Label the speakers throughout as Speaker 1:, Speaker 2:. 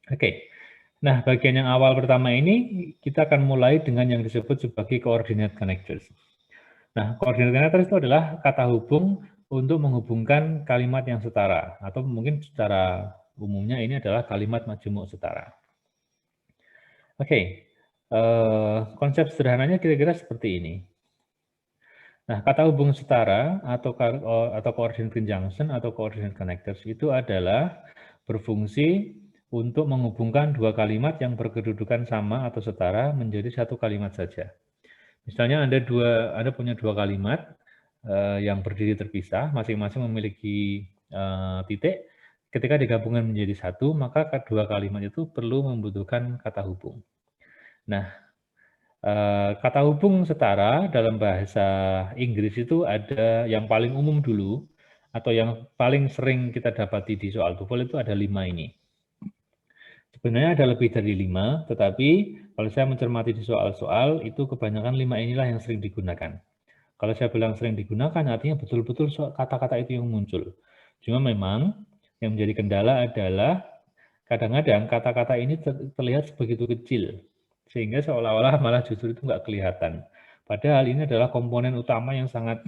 Speaker 1: Oke. Nah, bagian yang awal pertama ini kita akan mulai dengan yang disebut sebagai coordinate connectors. Nah, coordinate connectors itu adalah kata hubung untuk menghubungkan kalimat yang setara, atau mungkin secara umumnya ini adalah kalimat majemuk setara. Oke, konsep sederhananya kira-kira seperti ini. Nah, kata hubung setara atau coordinate conjunction atau coordinate connectors itu adalah berfungsi untuk menghubungkan dua kalimat yang berkedudukan sama atau setara menjadi satu kalimat saja. Misalnya Anda punya dua kalimat yang berdiri terpisah, masing-masing memiliki titik. Ketika digabungkan menjadi satu, maka kedua kalimat itu perlu membutuhkan kata hubung. Nah, kata hubung setara dalam bahasa Inggris itu ada yang paling umum dulu, atau yang paling sering kita dapati di soal TOEFL itu ada 5 ini. Sebenarnya ada lebih dari 5, tetapi kalau saya mencermati di soal-soal, itu kebanyakan 5 inilah yang sering digunakan. Kalau saya bilang sering digunakan, artinya betul-betul kata-kata itu yang muncul. Cuma memang yang menjadi kendala adalah kadang-kadang kata-kata ini terlihat sebegitu kecil, sehingga seolah-olah malah justru itu nggak kelihatan. Padahal ini adalah komponen utama yang sangat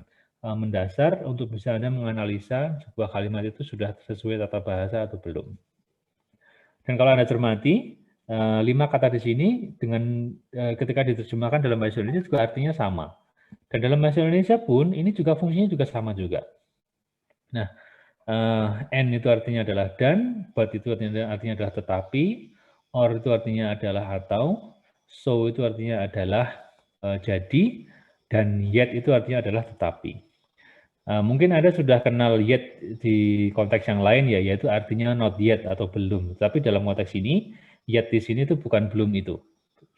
Speaker 1: mendasar untuk bisa Anda menganalisa sebuah kalimat itu sudah sesuai tata bahasa atau belum. Dan kalau Anda cermati, 5 kata di sini dengan ketika diterjemahkan dalam bahasa Indonesia juga artinya sama. Dan dalam bahasa Indonesia pun ini juga fungsinya juga sama juga. Nah, and itu artinya adalah dan, but itu artinya adalah tetapi, or itu artinya adalah atau, so itu artinya adalah jadi, dan yet itu artinya adalah tetapi. Mungkin Anda sudah kenal yet di konteks yang lain ya, yaitu artinya not yet atau belum. Tapi dalam konteks ini, yet di sini itu bukan belum itu.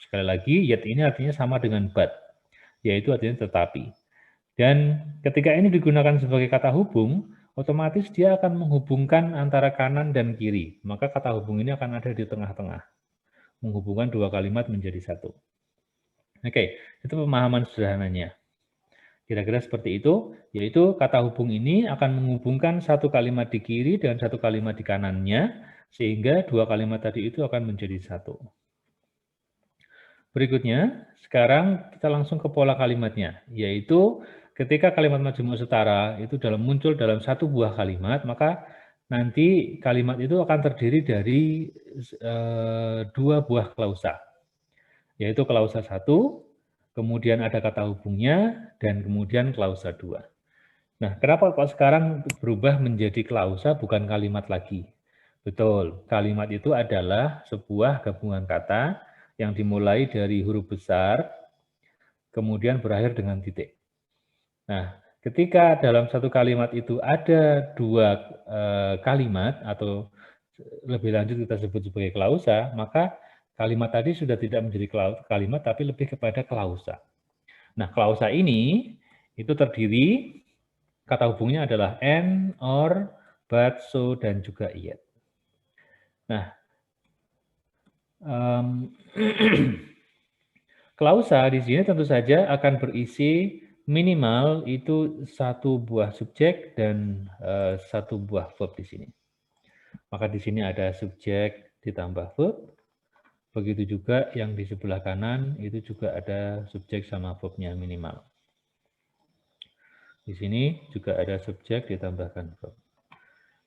Speaker 1: Sekali lagi, yet ini artinya sama dengan but, yaitu artinya tetapi. Dan ketika ini digunakan sebagai kata hubung, otomatis dia akan menghubungkan antara kanan dan kiri. Maka kata hubung ini akan ada di tengah-tengah, menghubungkan dua kalimat menjadi satu. Oke, itu pemahaman sederhananya. Kira-kira seperti itu, yaitu kata hubung ini akan menghubungkan satu kalimat di kiri dan satu kalimat di kanannya, sehingga dua kalimat tadi itu akan menjadi satu. Berikutnya, sekarang kita langsung ke pola kalimatnya, yaitu ketika kalimat majemuk setara itu muncul dalam satu buah kalimat, maka nanti kalimat itu akan terdiri dari dua buah klausa, yaitu klausa 1, kemudian ada kata hubungnya, dan kemudian klausa 2. Nah, kenapa kok sekarang berubah menjadi klausa bukan kalimat lagi? Betul, kalimat itu adalah sebuah gabungan kata yang dimulai dari huruf besar, kemudian berakhir dengan titik. Nah, ketika dalam satu kalimat itu ada dua kalimat, atau lebih lanjut kita sebut sebagai klausa, maka kalimat tadi sudah tidak menjadi kalimat, tapi lebih kepada klausa. Nah, klausa ini itu terdiri, kata hubungnya adalah and, or, but, so, dan juga yet. Nah, klausa di sini tentu saja akan berisi minimal itu satu buah subjek dan satu buah verb di sini. Maka di sini ada subjek ditambah verb. Begitu juga yang di sebelah kanan itu juga ada subjek sama verbnya minimal. Di sini juga ada subjek ditambahkan verb.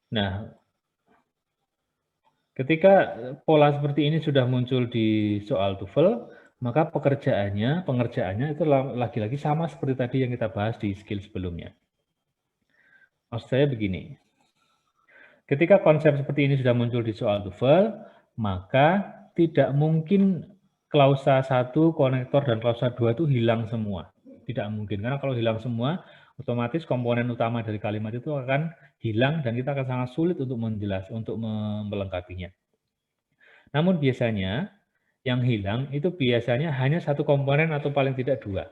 Speaker 1: Nah, ketika pola seperti ini sudah muncul di soal TOEFL, maka pengerjaannya itu lagi-lagi sama seperti tadi yang kita bahas di skill sebelumnya. Maksud saya begini, ketika konsep seperti ini sudah muncul di soal TOEFL, maka tidak mungkin klausa 1, konektor, dan klausa 2 itu hilang semua. Tidak mungkin, karena kalau hilang semua, otomatis komponen utama dari kalimat itu akan hilang dan kita akan sangat sulit untuk melengkapinya. Namun biasanya yang hilang itu biasanya hanya satu komponen atau paling tidak dua.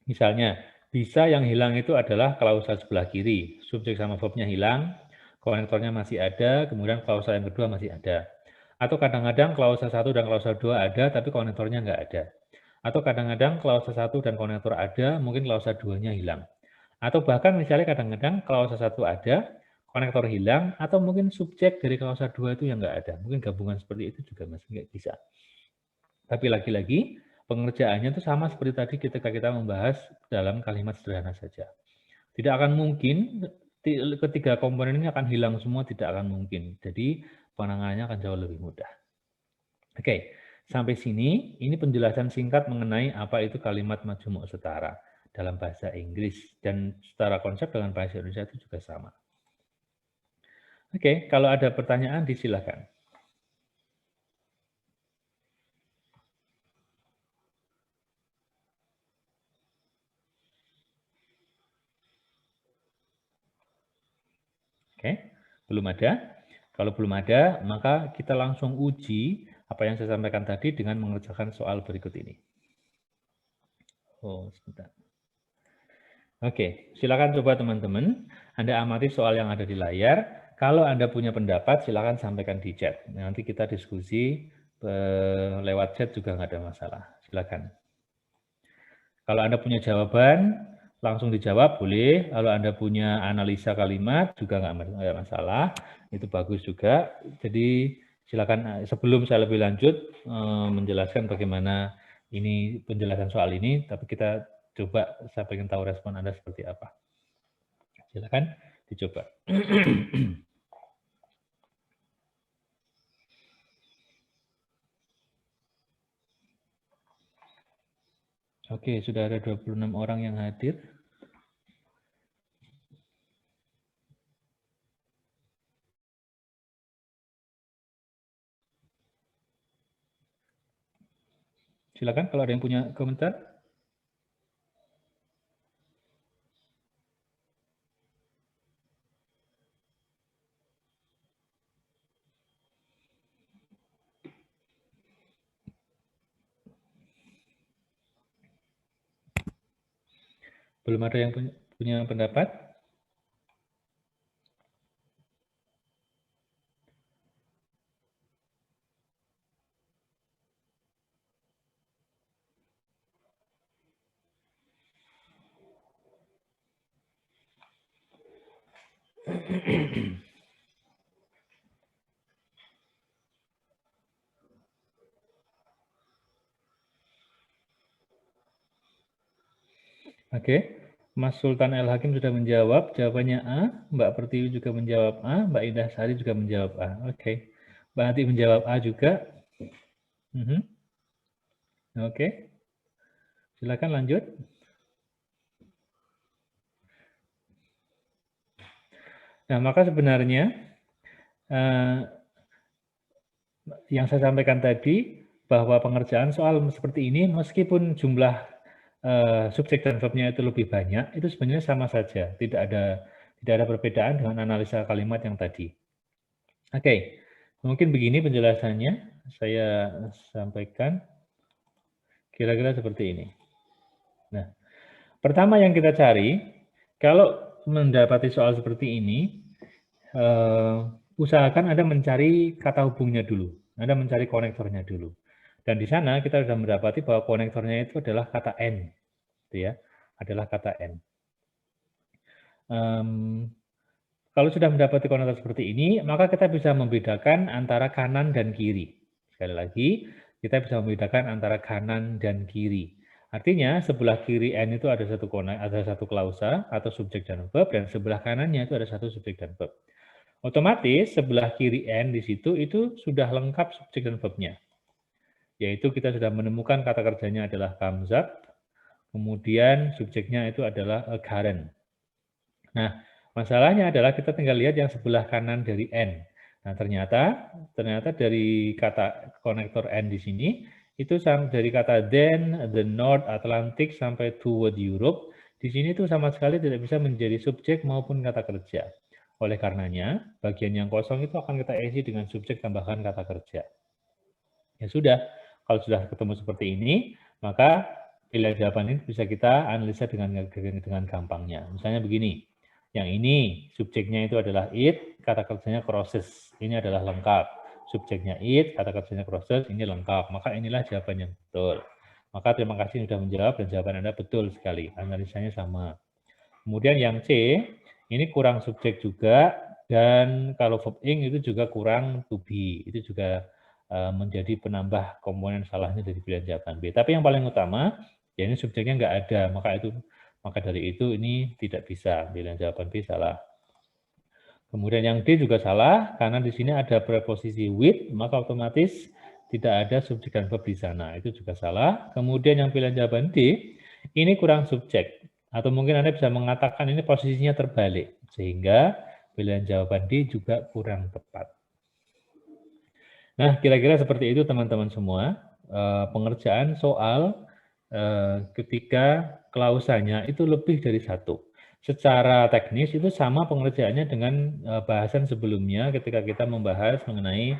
Speaker 1: Misalnya, bisa yang hilang itu adalah klausa sebelah kiri, subjek sama verbnya hilang, konektornya masih ada, kemudian klausa yang kedua masih ada. Atau kadang-kadang klausa 1 dan klausa 2 ada, tapi konektornya nggak ada. Atau kadang-kadang klausa 1 dan konektor ada, mungkin klausa 2-nya hilang. Atau bahkan misalnya kadang-kadang klausa 1 ada, konektor hilang, atau mungkin subjek dari klausa 2 itu yang nggak ada. Mungkin gabungan seperti itu juga masih nggak bisa. Tapi lagi-lagi, pengerjaannya itu sama seperti tadi ketika kita membahas dalam kalimat sederhana saja. Tidak akan mungkin ketiga komponen ini akan hilang semua, tidak akan mungkin. Jadi penanganannya akan jauh lebih mudah. Oke, sampai sini ini penjelasan singkat mengenai apa itu kalimat majmuk setara dalam bahasa Inggris, dan secara konsep dengan bahasa Indonesia itu juga sama. Oke, kalau ada pertanyaan disilakan. Oke, belum ada? Kalau belum ada, maka kita langsung uji apa yang saya sampaikan tadi dengan mengerjakan soal berikut ini. Oh, sebentar. Oke, silakan coba teman-teman. Anda amati soal yang ada di layar. Kalau Anda punya pendapat, silakan sampaikan di chat. Nanti kita diskusi lewat chat juga nggak ada masalah. Silakan. Kalau Anda punya jawaban, langsung dijawab boleh. Kalau Anda punya analisa kalimat juga nggak masalah. Itu bagus juga. Jadi silakan, sebelum saya lebih lanjut menjelaskan bagaimana ini penjelasan soal ini, tapi kita coba saya ingin tahu respon Anda seperti apa. Silakan dicoba. Oke, sudah ada 26 orang yang hadir. Silakan kalau ada yang punya komentar. Belum ada yang punya pendapat? Oke, Mas Sultan El Hakim sudah menjawab, jawabannya A. Mbak Pertiwi juga menjawab A, Mbak Indah Sari juga menjawab A. Oke, Mbak Hati menjawab A juga. Oke, silakan lanjut. Nah, maka sebenarnya yang saya sampaikan tadi, bahwa pengerjaan soal seperti ini, meskipun jumlah subjek dan verbnya itu lebih banyak, itu sebenarnya sama saja, tidak ada perbedaan dengan analisa kalimat yang tadi. Oke, mungkin begini penjelasannya, saya sampaikan kira-kira seperti ini. Nah, pertama yang kita cari, kalau mendapati soal seperti ini, usahakan Anda mencari kata hubungnya dulu, Anda mencari konektornya dulu. Dan di sana kita sudah mendapati bahwa konektornya itu adalah kata N, gitu ya, adalah kata N. Kalau sudah mendapati konektor seperti ini, maka kita bisa membedakan antara kanan dan kiri. Sekali lagi, kita bisa membedakan antara kanan dan kiri. Artinya, sebelah kiri N itu ada satu klausa atau subjek dan verb, dan sebelah kanannya itu ada satu subjek dan verb. Otomatis, sebelah kiri N di situ itu sudah lengkap subjek dan verbnya. Yaitu kita sudah menemukan kata kerjanya adalah comes up, kemudian subjeknya itu adalah a current. Nah, masalahnya adalah kita tinggal lihat yang sebelah kanan dari N. Nah, ternyata dari kata konektor N di sini, itu dari kata then, the North Atlantic, sampai toward Europe, di sini tuh sama sekali tidak bisa menjadi subjek maupun kata kerja. Oleh karenanya, bagian yang kosong itu akan kita isi dengan subjek tambahkan kata kerja. Ya sudah, kalau sudah ketemu seperti ini, maka pilihan jawaban ini bisa kita analisa dengan gampangnya. Misalnya begini, yang ini subjeknya itu adalah it, kata kerjanya crosses, ini adalah lengkap. Subjeknya it, kata kerjanya crosses, ini lengkap. Maka inilah jawaban yang betul. Maka terima kasih sudah menjawab dan jawaban Anda betul sekali. Analisanya sama. Kemudian yang C, ini kurang subjek juga, Dan kalau verb ing itu juga kurang to be, itu juga menjadi penambah komponen salahnya dari pilihan jawaban B. Tapi yang paling utama, ya ini subjeknya nggak ada, maka dari itu ini tidak bisa, pilihan jawaban B salah. Kemudian yang D juga salah, karena di sini ada preposisi with, maka otomatis tidak ada subjek dan verb di sana. Itu juga salah. Kemudian yang pilihan jawaban D, ini kurang subjek. Atau mungkin Anda bisa mengatakan ini posisinya terbalik. Sehingga pilihan jawaban D juga kurang tepat. Nah, kira-kira seperti itu teman-teman semua. Pengerjaan soal ketika klausanya itu lebih dari satu. Secara teknis itu sama pengerjaannya dengan bahasan sebelumnya ketika kita membahas mengenai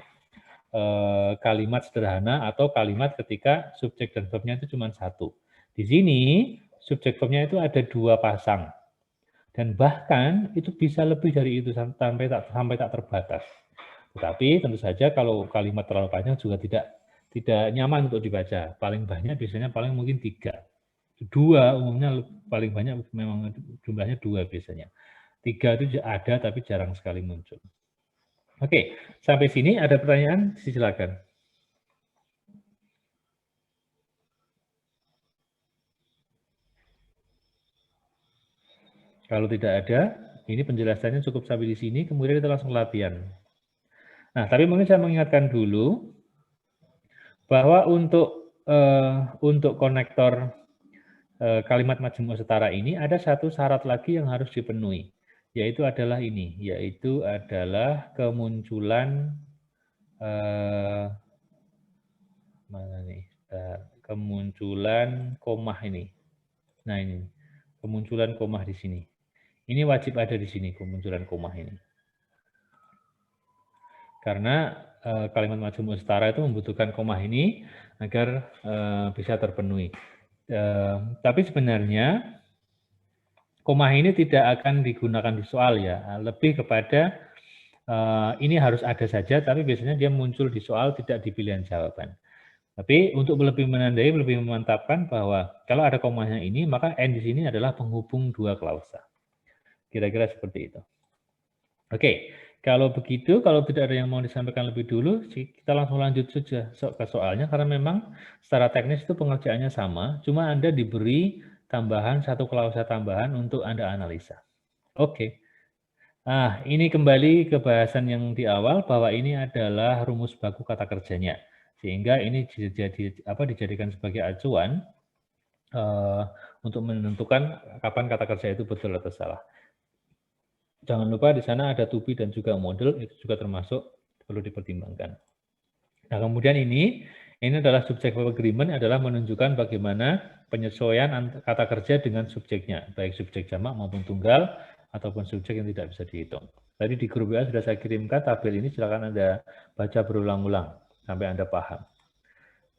Speaker 1: kalimat sederhana atau kalimat ketika subjek dan verbnya itu cuma satu. Di sini subjek verbnya itu ada 2 pasang dan bahkan itu bisa lebih dari itu sampai tak terbatas. Tetapi tentu saja kalau kalimat terlalu panjang juga tidak nyaman untuk dibaca. Paling banyak biasanya paling mungkin 3. 2 umumnya paling banyak memang jumlahnya 2 biasanya. 3 itu ada tapi jarang sekali muncul. Oke, sampai sini ada pertanyaan? Silakan. Kalau tidak ada, ini penjelasannya cukup sampai di sini, kemudian kita langsung latihan. Nah, tapi mungkin saya mengingatkan dulu bahwa untuk konektor kalimat majmuk setara ini ada satu syarat lagi yang harus dipenuhi, yaitu adalah ini, yaitu adalah kemunculan mana nih? Kemunculan komah ini. Nah, ini kemunculan komah di sini. Ini wajib ada di sini kemunculan komah ini. Karena kalimat majmuk setara itu membutuhkan komah ini agar bisa terpenuhi. Tapi sebenarnya komah ini tidak akan digunakan di soal ya, lebih kepada ini harus ada saja, tapi biasanya dia muncul di soal, tidak di pilihan jawaban. Tapi untuk lebih menandai, lebih memantapkan bahwa kalau ada komanya ini, maka and di sini adalah penghubung 2 klausa. Kira-kira seperti itu. Oke, kalau begitu, kalau tidak ada yang mau disampaikan lebih dulu, kita langsung lanjut saja ke soalnya, karena memang secara teknis itu pengerjaannya sama, cuma Anda diberi tambahan satu klausa tambahan untuk Anda analisa. Oke. Nah, ini kembali ke bahasan yang di awal bahwa ini adalah rumus baku kata kerjanya. Sehingga ini dijadikan sebagai acuan untuk menentukan kapan kata kerja itu betul atau salah. Jangan lupa di sana ada to be dan juga model, itu juga termasuk perlu dipertimbangkan. Nah, kemudian ini adalah subject verb agreement adalah menunjukkan bagaimana penyesuaian kata kerja dengan subjeknya, baik subjek jamak maupun tunggal, ataupun subjek yang tidak bisa dihitung. Tadi di grup WA sudah saya kirimkan tabel ini, silakan Anda baca berulang-ulang sampai Anda paham.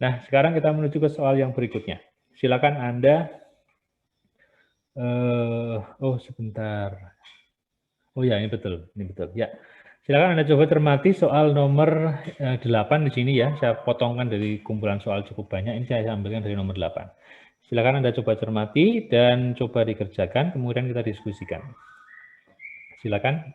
Speaker 1: Nah, sekarang kita menuju ke soal yang berikutnya. Silakan Anda, oh sebentar. Oh ya, ini betul. Ya, silakan Anda coba cermati soal nomor 8 di sini ya. Saya potongkan dari kumpulan soal cukup banyak. Ini saya ambilkan dari nomor 8. Silakan Anda coba cermati dan coba dikerjakan, kemudian kita diskusikan. Silakan.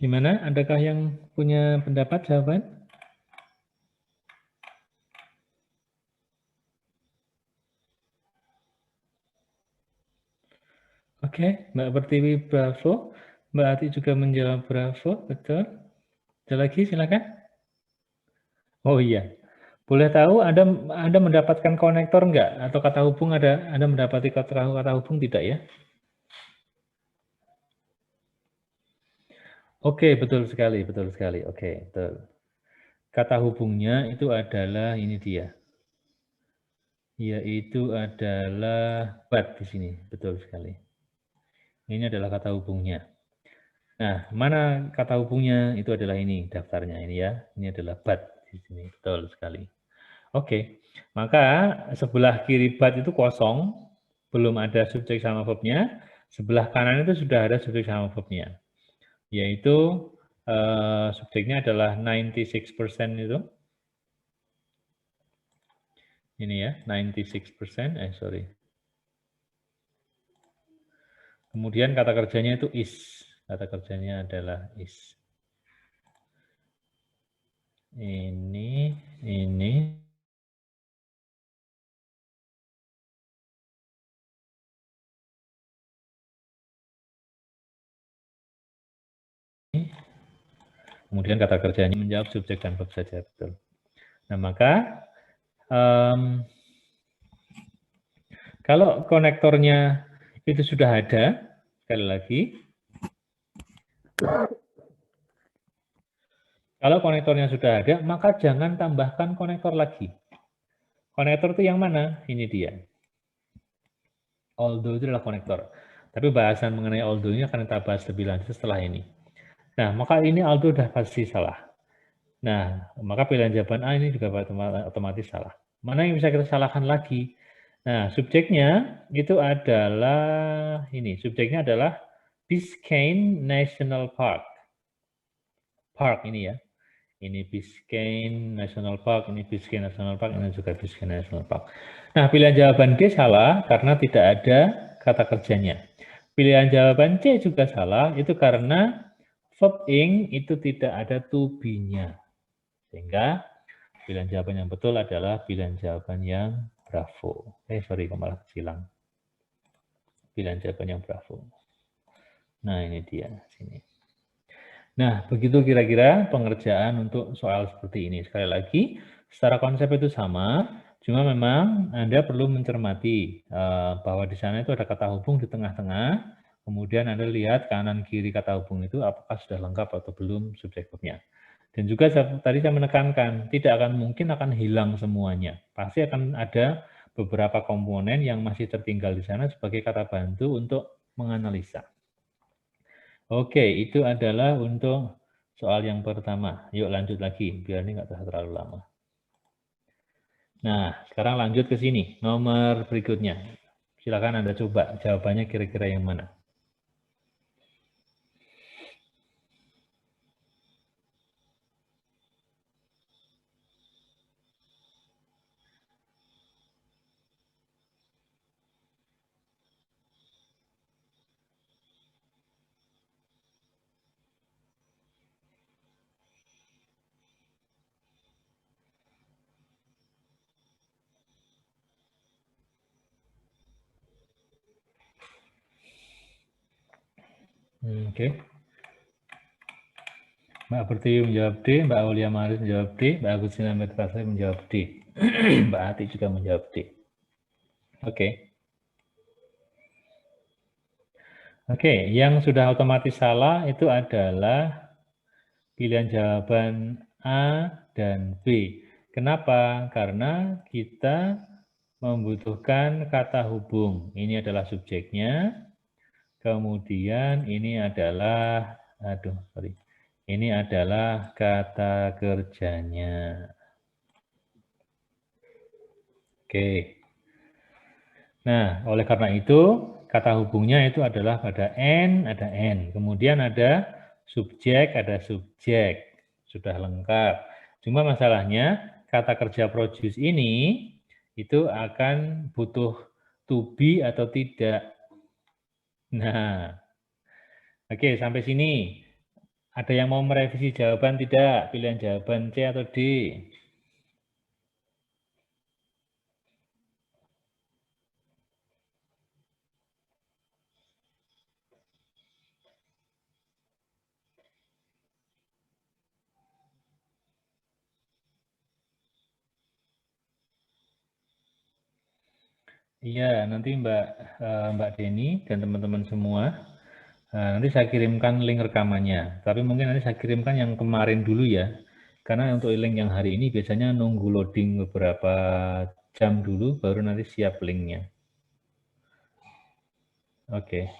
Speaker 1: Gimana? Adakah yang punya pendapat, jawaban? Oke, Mbak Pertiwi bravo. Mbak Ati juga menjawab bravo, betul. Ada lagi, silakan. Oh iya, boleh tahu Anda mendapatkan konektor enggak? Atau kata hubung Anda mendapati kata hubung tidak ya? Oke, betul sekali, betul sekali. Oke, betul. Kata hubungnya itu adalah ini dia, yaitu adalah but di sini, betul sekali. Ini adalah kata hubungnya. Nah, mana kata hubungnya? Itu adalah ini daftarnya ini ya. Ini adalah but di sini, betul sekali. Oke, maka sebelah kiri but itu kosong, belum ada subjek sama verbnya. Sebelah kanan itu sudah ada subjek sama verbnya, yaitu subjeknya adalah 96% itu. Ini ya, 96%, sorry. Kemudian kata kerjanya itu is. Kata kerjanya adalah is. Ini. Kemudian kata kerjanya menjawab subjek dan verb saja, betul. Nah, maka kalau konektornya itu sudah ada, sekali lagi, kalau konektornya sudah ada, maka jangan tambahkan konektor lagi. Konektor itu yang mana? Ini dia. Although itu adalah konektor. Tapi bahasan mengenai although-nya akan kita bahas lebih lanjut setelah ini. Nah, maka ini although sudah pasti salah. Nah, maka pilihan jawaban A ini juga otomatis salah. Mana yang bisa kita salahkan lagi? Nah, subjeknya itu adalah ini. Subjeknya adalah Biscayne National Park. Park ini ya. Ini Biscayne National Park, ini Biscayne National Park, ini juga Biscayne National Park. Nah, pilihan jawaban D salah karena tidak ada kata kerjanya. Pilihan jawaban C juga salah, itu karena verb ing itu tidak ada to be-nya. Sehingga pilihan jawaban yang betul adalah pilihan jawaban yang bravo. Sorry, malah silang. Pilihan jawaban yang bravo. Nah, ini dia, sini. Nah, begitu kira-kira pengerjaan untuk soal seperti ini. Sekali lagi, secara konsep itu sama, cuma memang Anda perlu mencermati bahwa di sana itu ada kata hubung di tengah-tengah, kemudian Anda lihat kanan kiri kata hubung itu apakah sudah lengkap atau belum subjek verbnya. Dan juga tadi saya menekankan, tidak akan mungkin akan hilang semuanya. Pasti akan ada beberapa komponen yang masih tertinggal di sana sebagai kata bantu untuk menganalisa. Oke, itu adalah untuk soal yang pertama. Yuk lanjut lagi, biar ini nggak terlalu lama. Nah, sekarang lanjut ke sini, nomor berikutnya. Silakan Anda coba, jawabannya kira-kira yang mana? Oke. Mbak Pertiwi menjawab D, Mbak Aulia Maris menjawab D, Mbak Agustina Metrasari menjawab D. Mbak Ati juga menjawab D. Oke. Oke, yang sudah otomatis salah itu adalah pilihan jawaban A dan B. Kenapa? Karena kita membutuhkan kata hubung. Ini adalah subjeknya. Kemudian ini adalah, ini adalah kata kerjanya. Oke. Nah, oleh karena itu, kata hubungnya itu adalah pada N, ada N. Kemudian ada subjek, sudah lengkap. Cuma masalahnya, kata kerja produce ini itu akan butuh to be atau tidak. Nah, oke, sampai sini. Ada yang mau merevisi jawaban tidak? Pilihan jawaban C atau D? Iya, nanti Mbak Deni dan teman-teman semua, nanti saya kirimkan link rekamannya. Tapi mungkin nanti saya kirimkan yang kemarin dulu ya. Karena untuk link yang hari ini biasanya nunggu loading beberapa jam dulu, baru nanti siap linknya. Oke.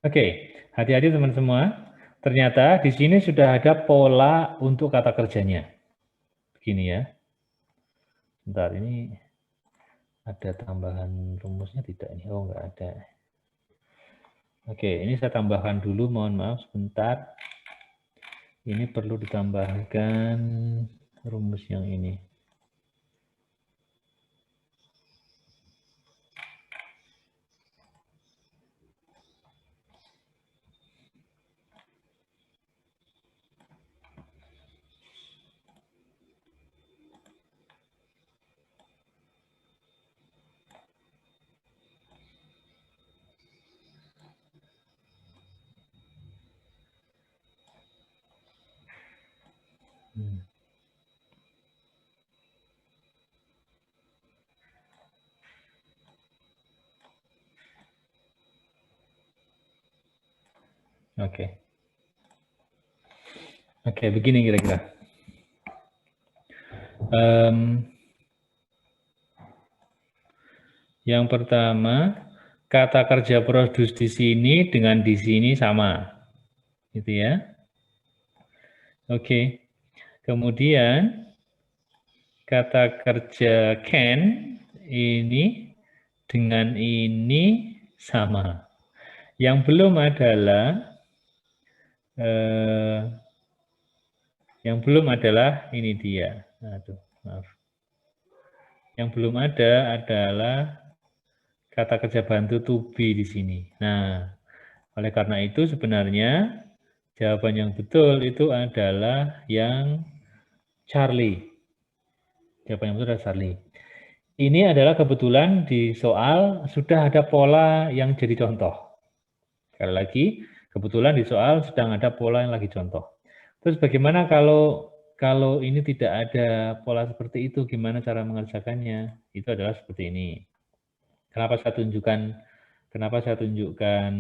Speaker 1: Oke, hati-hati teman semua. Ternyata di sini sudah ada pola untuk kata kerjanya. Begini ya. Bentar, ini ada tambahan rumusnya tidak ini? Oh, enggak ada. Oke, ini saya tambahkan dulu, mohon maaf sebentar. Ini perlu ditambahkan rumus yang ini. Oke. Oke, begini kira-kira. Yang pertama, kata kerja produce di sini dengan di sini sama. Gitu ya. Oke. Kemudian kata kerja can ini dengan ini sama. Yang belum adalah ini dia. Aduh, maaf. Yang belum ada adalah kata kerja bantu to be di sini. Nah, oleh karena itu sebenarnya jawaban yang betul itu adalah yang Charlie. Jawaban yang betul adalah Charlie. Ini adalah kebetulan di soal sudah ada pola yang jadi contoh. Sekali lagi, kebetulan di soal sedang ada pola yang lagi contoh. Terus bagaimana kalau ini tidak ada pola seperti itu, gimana cara mengerjakannya? Itu adalah seperti ini. Kenapa saya tunjukkan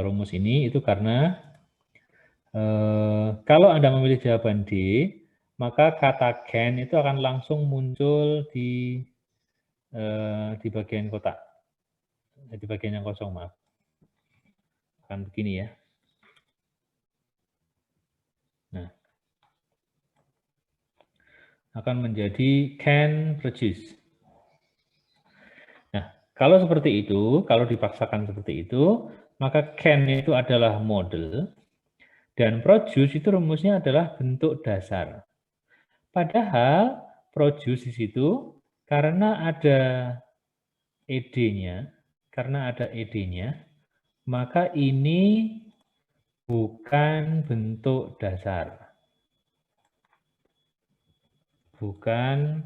Speaker 1: rumus ini? Itu karena kalau Anda memilih jawaban D, maka kata can itu akan langsung muncul di bagian kotak, di bagian yang kosong, maaf. Akan begini ya. Nah, akan menjadi can produce. Nah, kalau seperti itu, kalau dipaksakan seperti itu, maka can itu adalah model, dan produce itu rumusnya adalah bentuk dasar. Padahal produce di situ karena ada ed-nya, maka ini bukan bentuk dasar. Bukan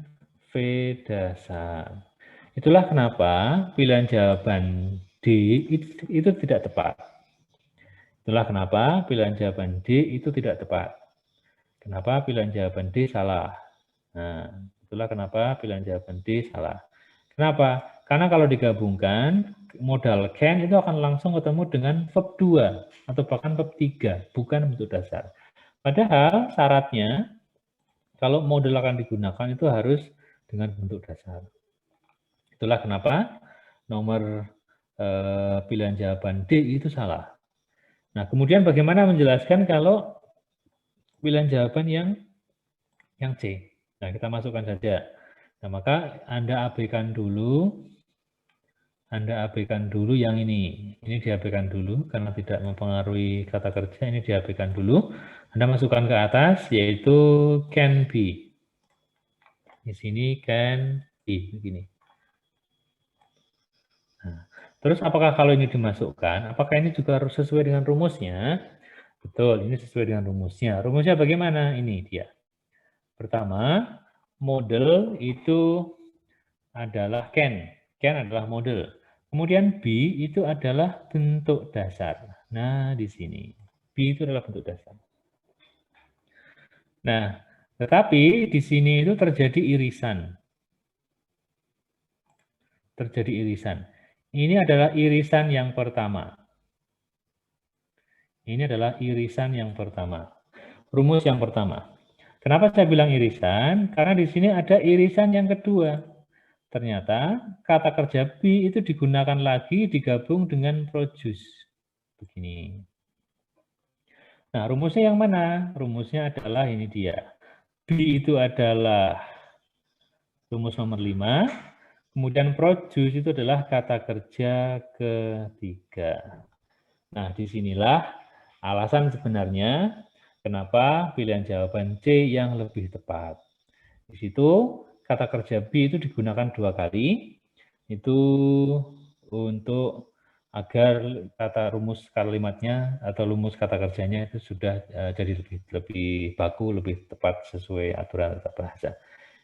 Speaker 1: V dasar. Itulah kenapa pilihan jawaban D itu tidak tepat. Itulah kenapa pilihan jawaban D itu tidak tepat. Kenapa pilihan jawaban D salah? Nah, itulah kenapa pilihan jawaban D salah. Kenapa? Karena kalau digabungkan, modal can itu akan langsung ketemu dengan verb 2 atau bahkan verb 3, bukan bentuk dasar. Padahal syaratnya, kalau model akan digunakan itu harus dengan bentuk dasar. Itulah kenapa nomor pilihan jawaban D itu salah. Nah, kemudian bagaimana menjelaskan kalau pilihan jawaban yang C? Nah, kita masukkan saja. Nah, maka Anda abaikan dulu yang ini. Ini diabaikan dulu karena tidak mempengaruhi kata kerja, ini diabaikan dulu. Anda masukkan ke atas yaitu can be. Di sini can be begini. Nah, Terus apakah kalau ini dimasukkan, apakah ini juga harus sesuai dengan rumusnya? Betul, ini sesuai dengan rumusnya. Rumusnya bagaimana? Ini dia. Pertama, model itu adalah can. Can adalah model. Kemudian B itu adalah bentuk dasar. Nah, di sini. B itu adalah bentuk dasar. Nah, tetapi di sini itu terjadi irisan. Terjadi irisan. Ini adalah irisan yang pertama. Ini adalah irisan yang pertama. Rumus yang pertama. Kenapa saya bilang irisan? Karena di sini ada irisan yang kedua. Ternyata kata kerja be itu digunakan lagi digabung dengan produce. Begini. Nah, rumusnya yang mana? Rumusnya adalah ini dia. B itu adalah rumus nomor 5. Kemudian produce itu adalah kata kerja ketiga. Nah, disinilah alasan sebenarnya kenapa pilihan jawaban C yang lebih tepat. Di situ kata kerja be itu digunakan 2 kali, itu untuk agar kata rumus kalimatnya atau rumus kata kerjanya itu sudah jadi lebih baku, lebih tepat sesuai aturan tata bahasa.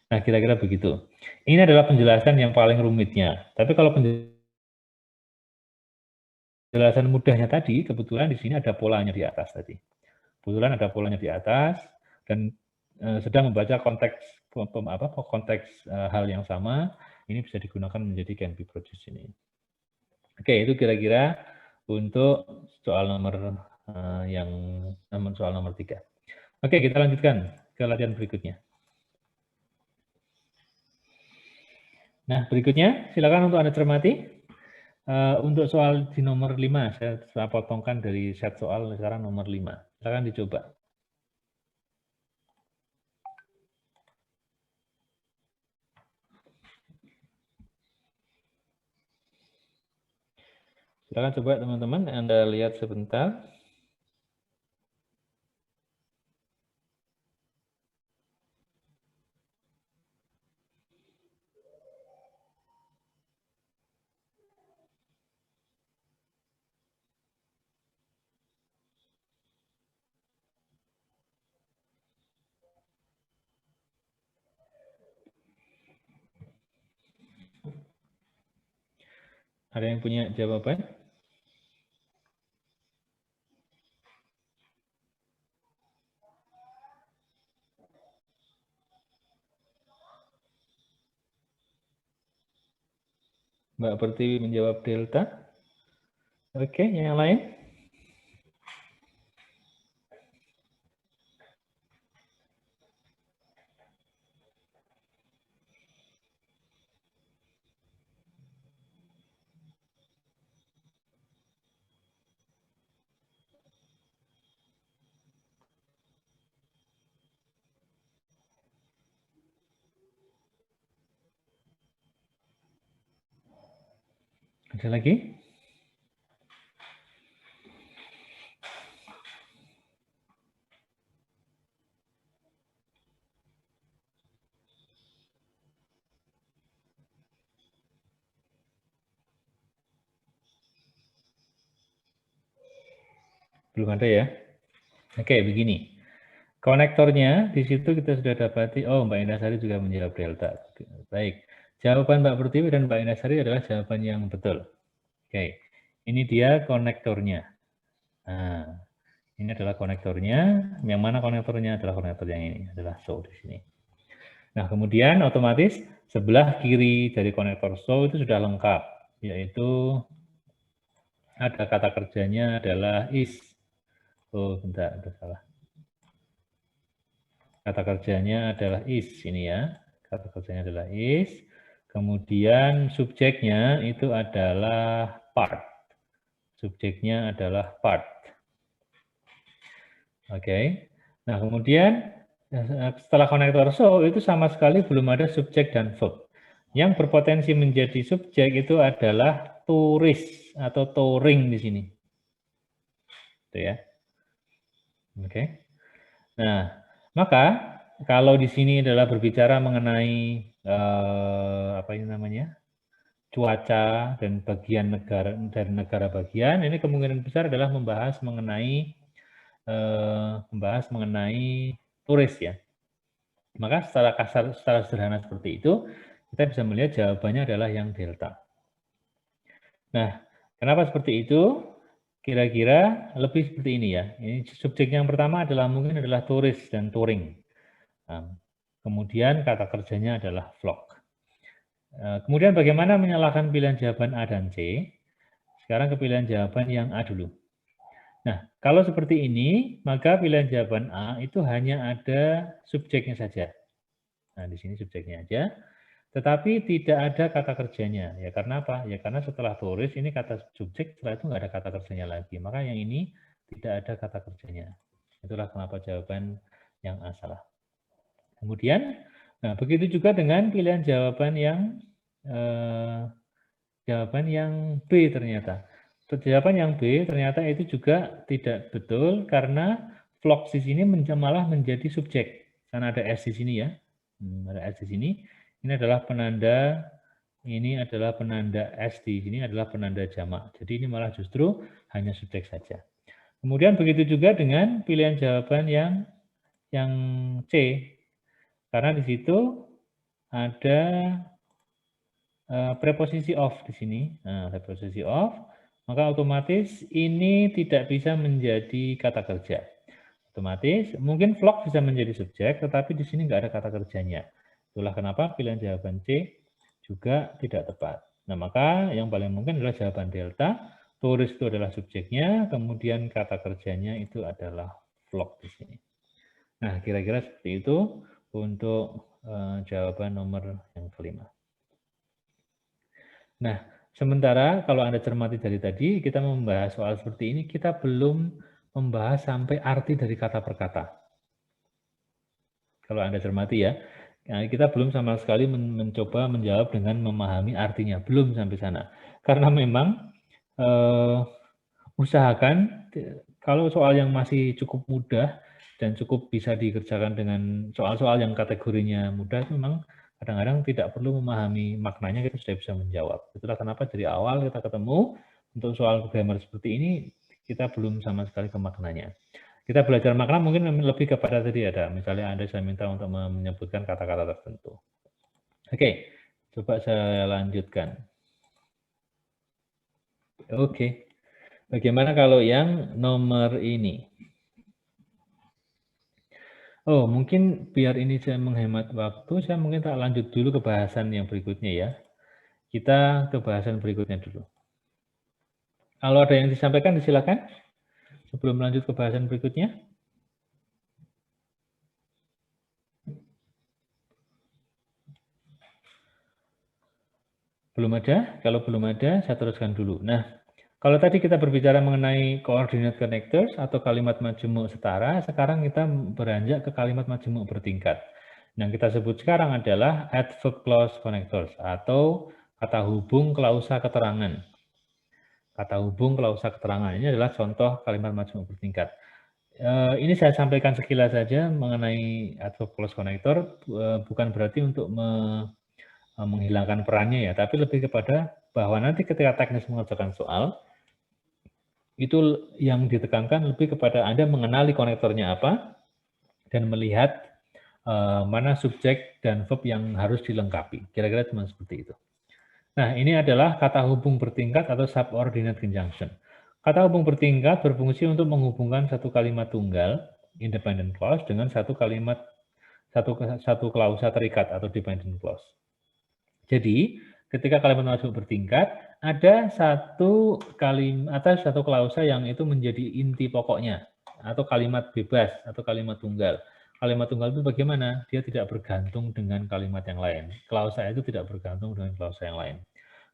Speaker 1: Nah, kira-kira begitu. Ini adalah penjelasan yang paling rumitnya. Tapi kalau penjelasan mudahnya tadi, kebetulan di sini ada polanya di atas tadi. Kebetulan ada polanya di atas dan sedang membaca konteks hal yang sama, ini bisa digunakan menjadi can be produced ini. Oke, itu kira-kira untuk soal nomor soal nomor 3. Oke, kita lanjutkan ke latihan berikutnya. Nah, berikutnya silakan untuk Anda cermati. Untuk soal di nomor 5, saya potongkan dari set soal sekarang nomor 5. Silakan dicoba. Silakan coba teman-teman, Anda lihat sebentar. Ada yang punya jawaban? Mbak Pertiwi menjawab delta. Oke, yang lain? Ada lagi? Belum ada ya? Oke, begini. Konektornya di situ kita sudah dapati, oh Mbak Indasari juga menjawab delta. Baik, jawaban Mbak Pertiwi dan Mbak Indasari adalah jawaban yang betul. Oke, ini dia konektornya. Nah, ini adalah konektornya. Yang mana konektornya adalah konektor yang ini, adalah so di sini. Nah, kemudian otomatis sebelah kiri dari konektor so itu sudah lengkap, yaitu ada kata kerjanya adalah is. Oh, bentar, ada salah. Kata kerjanya adalah is ini ya. Kata kerjanya adalah is. Kemudian subjeknya itu adalah part. Subjeknya adalah part. Oke. Nah, kemudian setelah konektor so itu sama sekali belum ada subjek dan verb. Yang berpotensi menjadi subjek itu adalah tourist atau touring di sini. Itu ya. Oke. Nah, maka kalau di sini adalah berbicara mengenai apa ini namanya? cuaca dan bagian negara dari negara bagian, ini kemungkinan besar adalah membahas mengenai turis ya. Maka secara sederhana seperti itu, kita bisa melihat jawabannya adalah yang delta. Nah, kenapa seperti itu? Kira-kira lebih seperti ini ya. Ini subjek yang pertama mungkin adalah turis dan touring. Nah, kemudian kata kerjanya adalah vlog. Kemudian bagaimana menyalahkan pilihan jawaban A dan C? Sekarang ke pilihan jawaban yang A dulu. Nah, kalau seperti ini, maka pilihan jawaban A itu hanya ada subjeknya saja. Nah, di sini subjeknya aja. Tetapi tidak ada kata kerjanya. Ya karena apa? Ya karena setelah turis ini kata subjek, setelah itu nggak ada kata kerjanya lagi. Maka yang ini tidak ada kata kerjanya. Itulah kenapa jawaban yang A salah. Kemudian, nah begitu juga dengan pilihan jawaban yang B ternyata. Jawaban yang B ternyata itu juga tidak betul karena vlog di sini malah menjadi subjek. Karena ada S di sini ya. Ada S di sini. Ini adalah penanda S di sini adalah penanda jamak. Jadi ini malah justru hanya subjek saja. Kemudian begitu juga dengan pilihan jawaban yang C. Karena di situ ada preposisi of di sini. Nah, preposisi of, maka otomatis ini tidak bisa menjadi kata kerja. Otomatis mungkin vlog bisa menjadi subjek, tetapi di sini nggak ada kata kerjanya. Itulah kenapa pilihan jawaban C juga tidak tepat. Nah, maka yang paling mungkin adalah jawaban delta. Turis itu adalah subjeknya, kemudian kata kerjanya itu adalah vlog di sini. Nah, kira-kira seperti itu untuk jawaban nomor yang kelima. Nah, sementara kalau Anda cermati dari tadi, kita membahas soal seperti ini, kita belum membahas sampai arti dari kata per kata. Kalau Anda cermati ya, kita belum sama sekali mencoba menjawab dengan memahami artinya, belum sampai sana. Karena memang usahakan kalau soal yang masih cukup mudah dan cukup bisa dikerjakan dengan soal-soal yang kategorinya mudah, memang kadang-kadang tidak perlu memahami maknanya, kita sudah bisa menjawab. Itulah kenapa dari awal kita ketemu untuk soal grammar seperti ini, kita belum sama sekali ke maknanya. Kita belajar makna mungkin lebih kepada tadi ada, misalnya Anda saya minta untuk menyebutkan kata-kata tertentu. Oke, coba saya lanjutkan. Oke, bagaimana kalau yang nomor ini? Oh, mungkin biar ini saya menghemat waktu, saya mungkin tak lanjut dulu ke bahasan yang berikutnya ya. Kita ke bahasan berikutnya dulu. Kalau ada yang disampaikan, silakan. Sebelum lanjut ke bahasan berikutnya. Belum ada? Kalau belum ada, saya teruskan dulu. Nah, kalau tadi kita berbicara mengenai coordinate connectors atau kalimat majemuk setara, sekarang kita beranjak ke kalimat majemuk bertingkat. Yang kita sebut sekarang adalah adverb clause connectors atau kata hubung klausa keterangan. Kata hubung klausa keterangan ini adalah contoh kalimat majemuk bertingkat. Ini saya sampaikan sekilas saja mengenai adverb clause connector, bukan berarti untuk menghilangkan perannya ya, tapi lebih kepada bahwa nanti ketika teknis mengerjakan soal, itu yang ditekankan lebih kepada Anda mengenali konektornya apa, dan melihat mana subjek dan verb yang harus dilengkapi. Kira-kira cuma seperti itu. Nah, ini adalah kata hubung bertingkat atau subordinate conjunction. Kata hubung bertingkat berfungsi untuk menghubungkan satu kalimat tunggal, independent clause, dengan satu klausa terikat atau dependent clause. Jadi, ketika kalimat majemuk bertingkat, ada satu klausa yang itu menjadi inti pokoknya, atau kalimat bebas, atau kalimat tunggal. Kalimat tunggal itu bagaimana? Dia tidak bergantung dengan kalimat yang lain. Klausa itu tidak bergantung dengan klausa yang lain.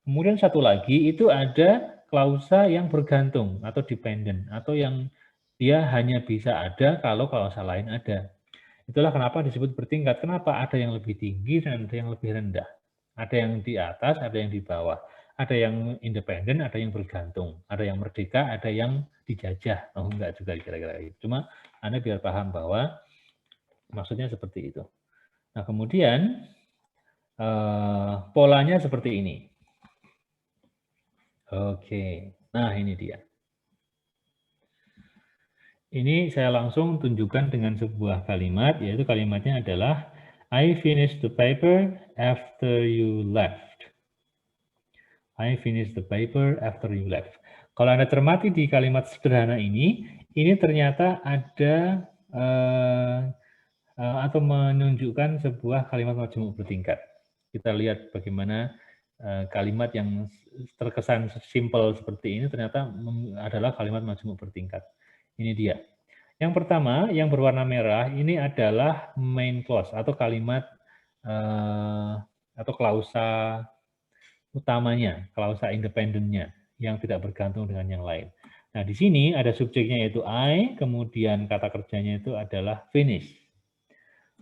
Speaker 1: Kemudian satu lagi itu ada klausa yang bergantung atau dependent, atau yang dia hanya bisa ada kalau klausa lain ada. Itulah kenapa disebut bertingkat. Kenapa? Ada yang lebih tinggi dan ada yang lebih rendah. Ada yang di atas, ada yang di bawah. Ada yang independen, ada yang bergantung. Ada yang merdeka, ada yang dijajah. Oh, enggak juga kira-kira itu. Cuma Anda biar paham bahwa maksudnya seperti itu. Nah, kemudian polanya seperti ini. Oke, nah ini dia. Ini saya langsung tunjukkan dengan sebuah kalimat, yaitu kalimatnya adalah I finished the paper after you left. I finished the paper after you left. Kalau Anda cermati di kalimat sederhana ini ternyata ada atau menunjukkan sebuah kalimat majemuk bertingkat. Kita lihat bagaimana kalimat yang terkesan simpel seperti ini ternyata adalah kalimat majemuk bertingkat. Ini dia. Yang pertama, yang berwarna merah, ini adalah main clause atau kalimat atau klausa utamanya, klausa independennya, yang tidak bergantung dengan yang lain. Nah, di sini ada subjeknya yaitu I, kemudian kata kerjanya itu adalah finish.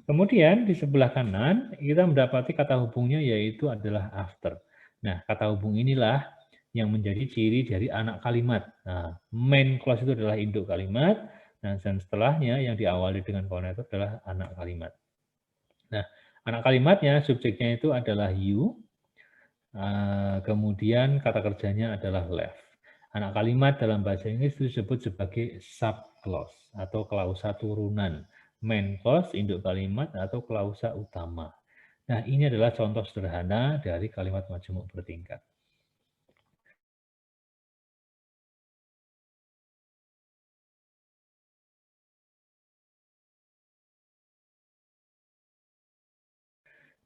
Speaker 1: Kemudian di sebelah kanan, kita mendapati kata hubungnya yaitu adalah after. Nah, kata hubung inilah yang menjadi ciri dari anak kalimat. Nah, main clause itu adalah induk kalimat, dan setelahnya yang diawali dengan konektor adalah anak kalimat. Nah, anak kalimatnya, subjeknya itu adalah you, kemudian kata kerjanya adalah left. Anak kalimat dalam bahasa Inggris itu disebut sebagai subclause atau klausa turunan. Main clause, induk kalimat, atau klausa utama. Nah, ini adalah contoh sederhana dari kalimat majemuk bertingkat.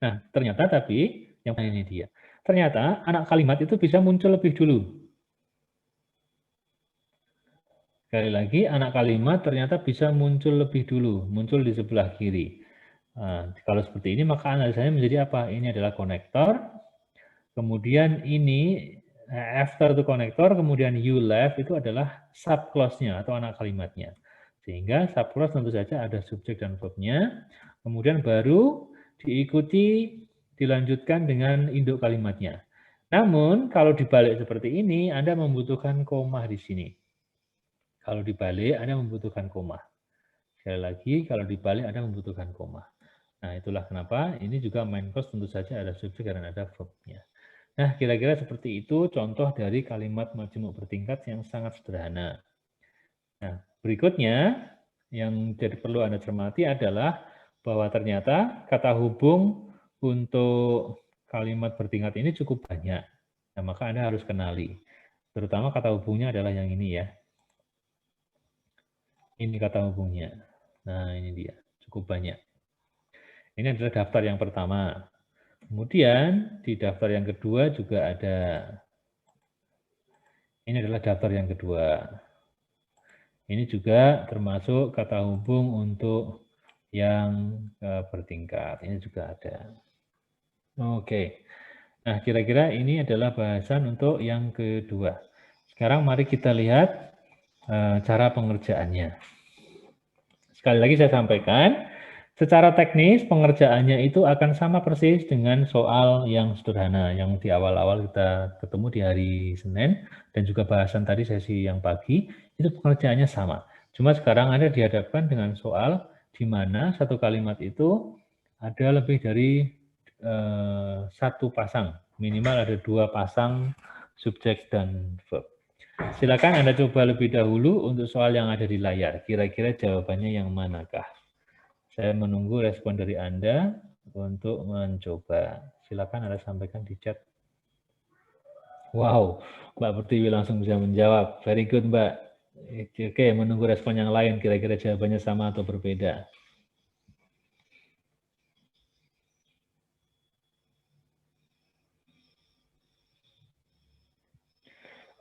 Speaker 1: Nah, ternyata tapi, yang ini dia. Ternyata anak kalimat itu bisa muncul lebih dulu. Sekali lagi, anak kalimat ternyata bisa muncul lebih dulu, muncul di sebelah kiri. Nah, kalau seperti ini, maka analisanya menjadi apa? Ini adalah konektor, kemudian ini after to konektor, kemudian you left itu adalah subclause-nya atau anak kalimatnya. Sehingga subclause tentu saja ada subjek dan verb-nya, kemudian baru diikuti dilanjutkan dengan induk kalimatnya. Namun, kalau dibalik seperti ini, Anda membutuhkan koma di sini. Kalau dibalik, Anda membutuhkan koma. Sekali lagi, kalau dibalik, Anda membutuhkan koma. Nah, itulah kenapa ini juga main clause tentu saja ada subjek dan ada verb-nya. Nah, kira-kira seperti itu contoh dari kalimat majemuk bertingkat yang sangat sederhana. Nah, berikutnya yang jadi perlu Anda cermati adalah bahwa ternyata kata hubung untuk kalimat bertingkat ini cukup banyak. Nah, maka Anda harus kenali. Terutama kata hubungnya adalah yang ini ya. Ini kata hubungnya. Nah, ini dia. Cukup banyak. Ini adalah daftar yang pertama. Kemudian di daftar yang kedua juga ada. Ini adalah daftar yang kedua. Ini juga termasuk kata hubung untuk yang bertingkat. Ini juga ada. Oke. Nah, kira-kira ini adalah bahasan untuk yang kedua. Sekarang mari kita lihat cara pengerjaannya. Sekali lagi saya sampaikan, secara teknis pengerjaannya itu akan sama persis dengan soal yang sederhana yang di awal-awal kita ketemu di hari Senin dan juga bahasan tadi sesi yang pagi, itu pengerjaannya sama. Cuma sekarang Anda dihadapkan dengan soal di mana satu kalimat itu ada lebih dari satu pasang, minimal ada 2 pasang subjek dan verb. Silakan Anda coba lebih dahulu untuk soal yang ada di layar. Kira-kira jawabannya yang manakah? Saya menunggu respon dari Anda untuk mencoba. Silakan Anda sampaikan di chat. Wow, Mbak Pertiwi langsung bisa menjawab. Very good, Mbak. Oke, menunggu respon yang lain. Kira-kira jawabannya sama atau berbeda?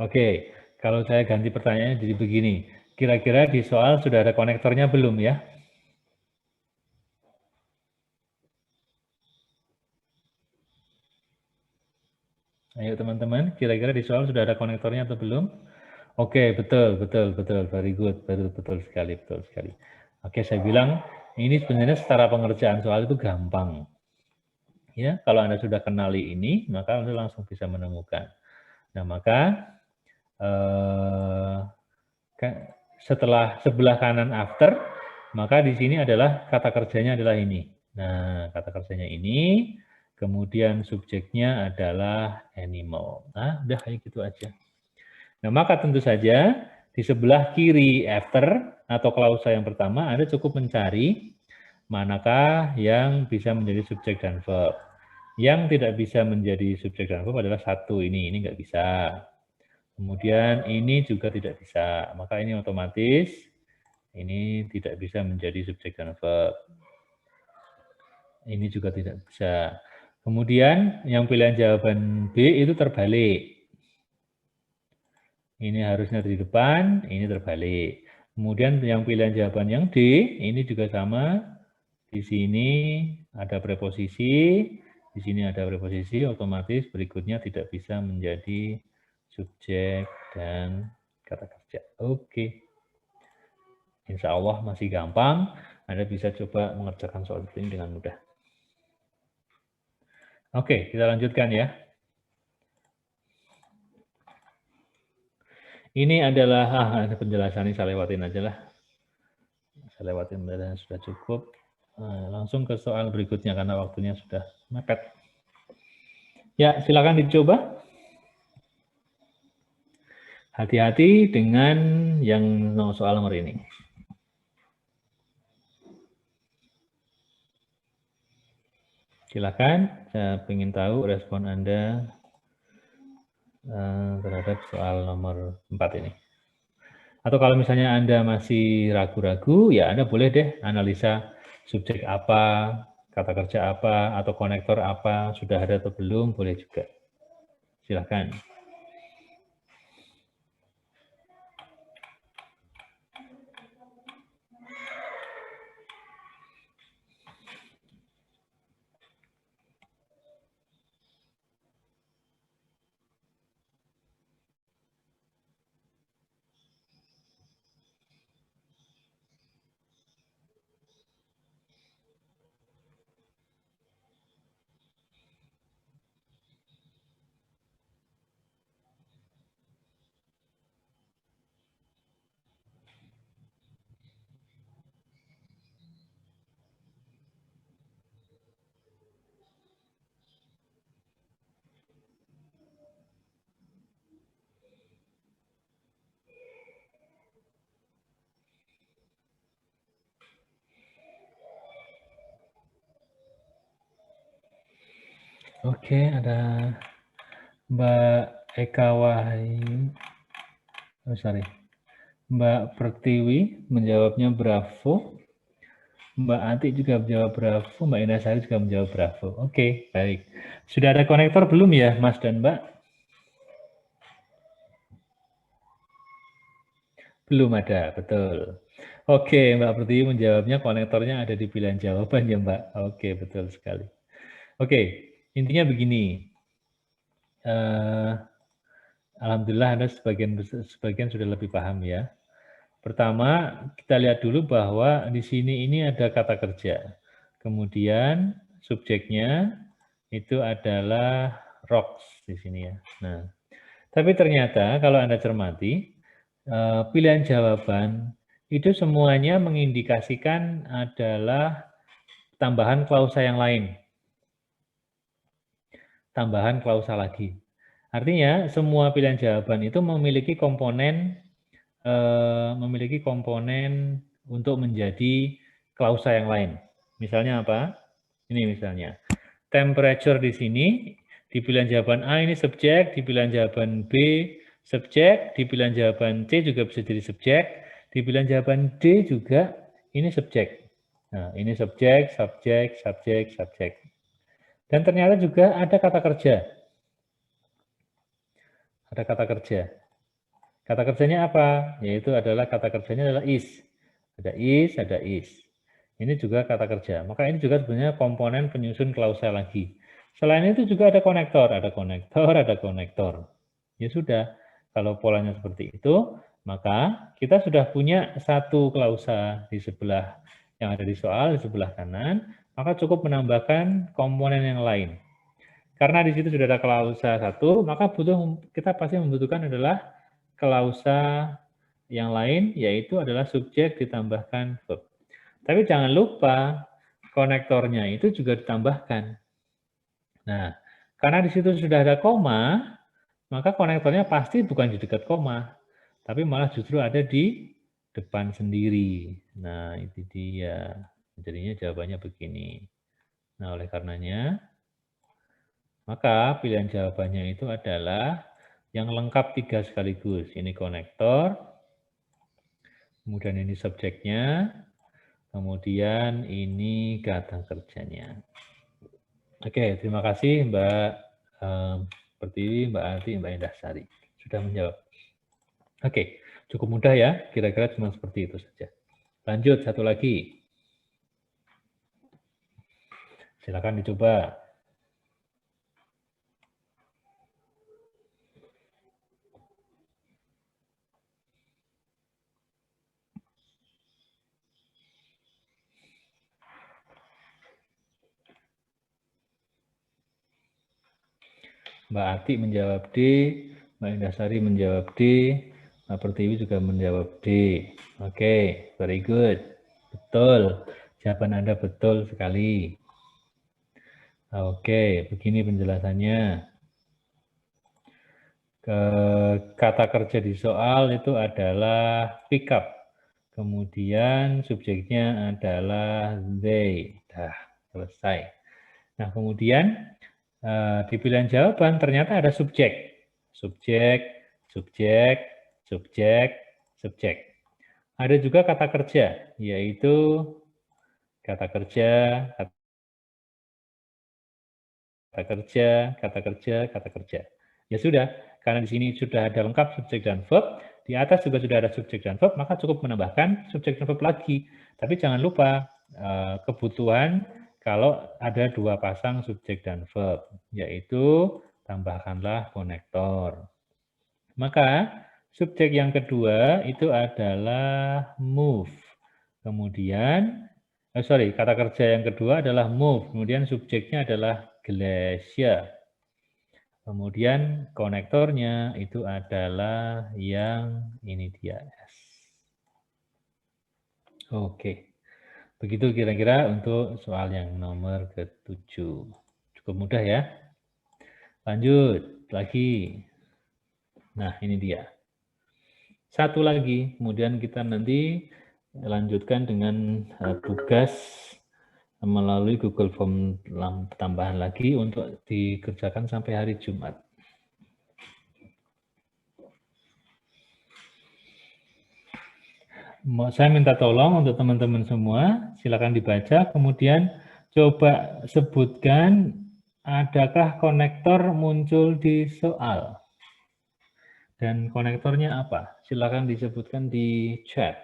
Speaker 1: Oke, kalau saya ganti pertanyaannya jadi begini. Kira-kira di soal sudah ada konektornya belum ya? Ayo teman-teman, kira-kira di soal sudah ada konektornya atau belum? Oke, betul, very good, betul sekali. Oke, saya bilang ini sebenarnya secara pengerjaan soal itu gampang. Ya, kalau Anda sudah kenali ini, maka Anda langsung bisa menemukan. Nah, maka setelah sebelah kanan after, maka di sini adalah kata kerjanya adalah ini. Nah, kata kerjanya ini, kemudian subjeknya adalah animal. Nah, udah kayak gitu aja. Nah, maka tentu saja di sebelah kiri after atau klausa yang pertama, Anda cukup mencari manakah yang bisa menjadi subjek dan verb. Yang tidak bisa menjadi subjek dan verb adalah satu ini nggak bisa. Kemudian ini juga tidak bisa, maka ini otomatis ini tidak bisa menjadi subjek dan verb. Ini juga tidak bisa. Kemudian yang pilihan jawaban B itu terbalik. Ini harusnya di depan, ini terbalik. Kemudian yang pilihan jawaban yang D, ini juga sama. Di sini ada preposisi, di sini ada preposisi, otomatis berikutnya tidak bisa menjadi subjek dan kata kerja. Oke. Insya Allah masih gampang. Anda bisa coba mengerjakan soal ini dengan mudah. Oke, kita lanjutkan ya. Ini adalah ada penjelasan ini, saya lewatin aja lah. Saya lewatin dan sudah cukup. Langsung ke soal berikutnya karena waktunya sudah mepet. Ya, silakan dicoba. Hati-hati dengan yang soal nomor ini. Silakan, saya ingin tahu respon Anda terhadap soal nomor 4 ini. Atau kalau misalnya Anda masih ragu-ragu, ya Anda boleh deh analisa subjek apa, kata kerja apa, atau konektor apa, sudah ada atau belum, boleh juga. Silakan. Oke, ada Mbak Eka Wahyu, Mbak Pertiwi menjawabnya bravo, Mbak Ati juga menjawab bravo, Mbak Inasari juga menjawab bravo. Oke, baik. Sudah ada konektor belum ya, Mas dan Mbak? Belum ada, betul. Oke, Mbak Pertiwi menjawabnya konektornya ada di pilihan jawaban ya, Mbak. Oke, betul sekali. Oke, intinya begini. Alhamdulillah Anda sebagian sudah lebih paham ya. Pertama, kita lihat dulu bahwa di sini ini ada kata kerja. Kemudian subjeknya itu adalah rocks di sini ya. Nah, tapi ternyata kalau Anda cermati, pilihan jawaban itu semuanya mengindikasikan adalah tambahan klausa yang lain. Tambahan klausa lagi. Artinya semua pilihan jawaban itu memiliki komponen untuk menjadi klausa yang lain. Misalnya apa? Ini misalnya. Temperature di sini, di pilihan jawaban A ini subjek, di pilihan jawaban B subjek, di pilihan jawaban C juga bisa jadi subjek, di pilihan jawaban D juga ini subjek. Nah, ini subjek, subjek, subjek, subjek. Dan ternyata juga ada kata kerja. Ada kata kerja. Kata kerjanya apa? Yaitu adalah kata kerjanya adalah is. Ada is, ada is. Ini juga kata kerja. Maka ini juga sebenarnya komponen penyusun klausa lagi. Selain itu juga ada konektor, ada konektor, ada konektor. Ya sudah, kalau polanya seperti itu, maka kita sudah punya satu klausa di sebelah yang ada di soal, di sebelah kanan, maka cukup menambahkan komponen yang lain. Karena di situ sudah ada klausa satu, maka kita pasti membutuhkan adalah klausa yang lain, yaitu adalah subjek ditambahkan verb. Tapi jangan lupa konektornya itu juga ditambahkan. Nah, karena di situ sudah ada koma, maka konektornya pasti bukan di dekat koma, tapi malah justru ada di depan sendiri. Nah, itu dia. Jadinya jawabannya begini. Nah, oleh karenanya, maka pilihan jawabannya itu adalah yang lengkap 3 sekaligus. Ini konektor, kemudian ini subjeknya, kemudian ini kata kerjanya. Oke, terima kasih Mbak Pertiwi, Mbak Arti, Mbak Indahsari. Sudah menjawab. Oke, cukup mudah ya, kira-kira cuma seperti itu saja. Lanjut, satu lagi. Silakan dicoba. Mbak Ati menjawab D, Mbak Indasari menjawab D, Mbak Pertiwi juga menjawab D. Oke, very good. Betul, jawaban Anda betul sekali. Oke, begini penjelasannya. Kata kerja di soal itu adalah pick up. Kemudian subjeknya adalah they. Dah, selesai. Nah, kemudian di pilihan jawaban ternyata ada subjek. Subjek, subjek, subjek, subjek. Ada juga kata kerja, yaitu kata kerja, kata kerja, kata kerja, kata kerja. Ya sudah, karena di sini sudah ada lengkap subjek dan verb, di atas juga sudah ada subjek dan verb, maka cukup menambahkan subjek dan verb lagi. Tapi jangan lupa kebutuhan kalau ada 2 pasang subjek dan verb, yaitu tambahkanlah konektor. Maka subjek yang kedua itu adalah move. Kemudian, kata kerja yang kedua adalah move. Kemudian subjeknya adalah glacier. Kemudian konektornya itu adalah yang ini dia S. Oke. Begitu kira-kira untuk soal yang nomor ke-7. Cukup mudah ya. Lanjut lagi. Nah, ini dia. Satu lagi, kemudian kita nanti lanjutkan dengan tugas melalui Google Form tambahan lagi untuk dikerjakan sampai hari Jumat. Saya minta tolong untuk teman-teman semua, silakan dibaca, kemudian coba sebutkan adakah konektor muncul di soal. Dan konektornya apa? Silakan disebutkan di chat.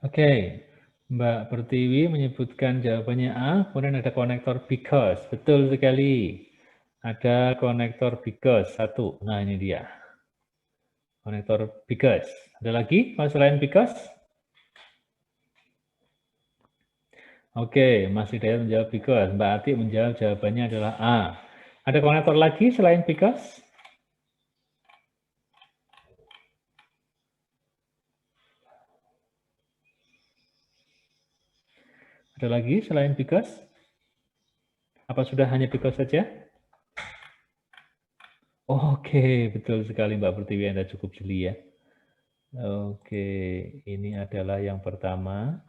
Speaker 1: Oke, Mbak Pertiwi menyebutkan jawabannya A, kemudian ada konektor because. Betul sekali. Ada konektor because, 1. Nah, ini dia. Konektor because. Ada lagi kalau selain because? Oke, Mas Hidayat menjawab because. Mbak Ati menjawab jawabannya adalah A. Ada konektor lagi selain because? Ada lagi selain because? Apa sudah hanya because saja? Oke, betul sekali Mbak Pertiwi, Anda cukup jeli ya. Oke, ini adalah yang pertama.